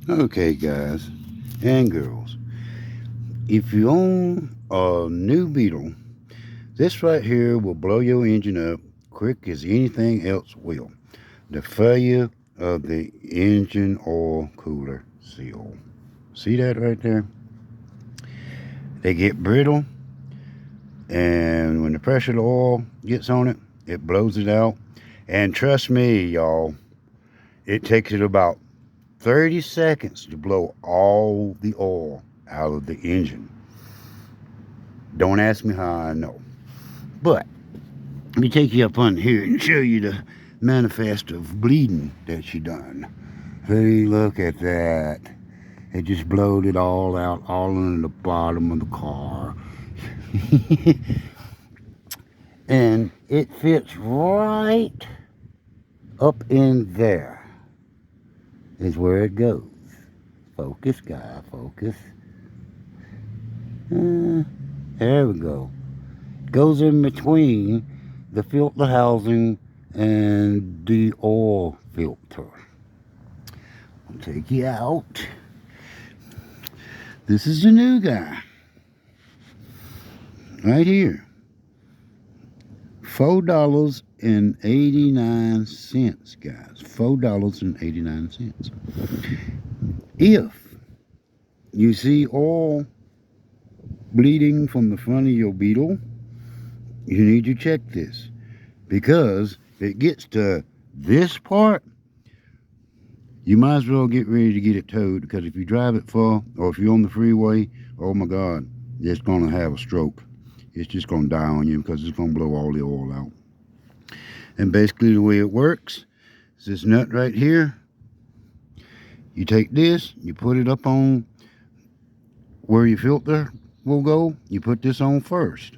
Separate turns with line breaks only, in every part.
Okay, guys and girls, if you own a new Beetle, this right here will blow your engine up quick as anything else will. The failure of the engine oil cooler seal. See that right there? They get brittle, and when the pressure of the oil gets on it, it blows it out. And trust me, y'all, it takes it about 30 seconds to blow all the oil out of the engine. Don't ask me how I know. But let me take you up on here and show you the manifest of bleeding that she done. Hey, look at that. It just blowed it all out, all in the bottom of the car. And it fits right up in there, is where it goes. Focus, guy, focus. There we go. It goes in between the filter housing and the oil filter. I'll take you out. This is the new guy. Right here. $4.89, guys. $4.89. If you see oil bleeding from the front of your Beetle, you need to check this. Because if it gets to this part, you might as well get ready to get it towed, because if you drive it far, or if you're on the freeway, oh my God, it's going to have a stroke. It's just going to die on you because it's going to blow all the oil out. And basically the way it works is this nut right here. You take this, you put it up on where your filter will go. You put this on first.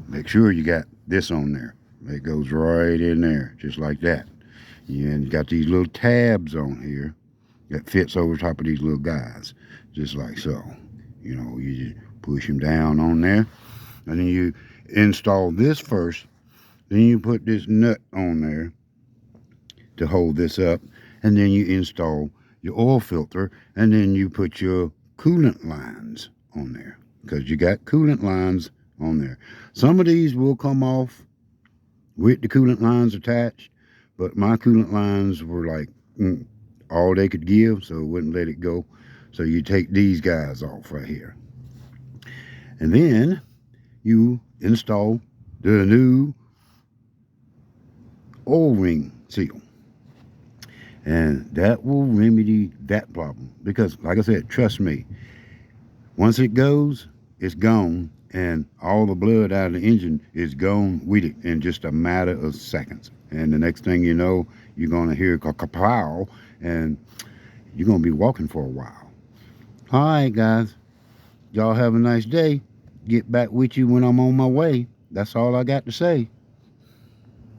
Make sure you got this on there. It goes right in there, just like that. And you got these little tabs on here that fits over top of these little guys, just like so. You know, you just push them down on there, and then you install this first. Then you put this nut on there to hold this up, and then you install your oil filter, and then you put your coolant lines on there, because you got coolant lines on there. Some of these will come off with the coolant lines attached, but my coolant lines were like all they could give, so it wouldn't let it go. So you take these guys off right here, and then you install the new oil ring seal, and that will remedy that problem. Because like I said, trust me, once it goes, it's gone, and all the blood out of the engine is gone with it in just a matter of seconds. And the next thing you know, you're going to hear kapow, and you're going to be walking for a while. All right, guys. Y'all have a nice day. Get back with you when I'm on my way. That's all I got to say.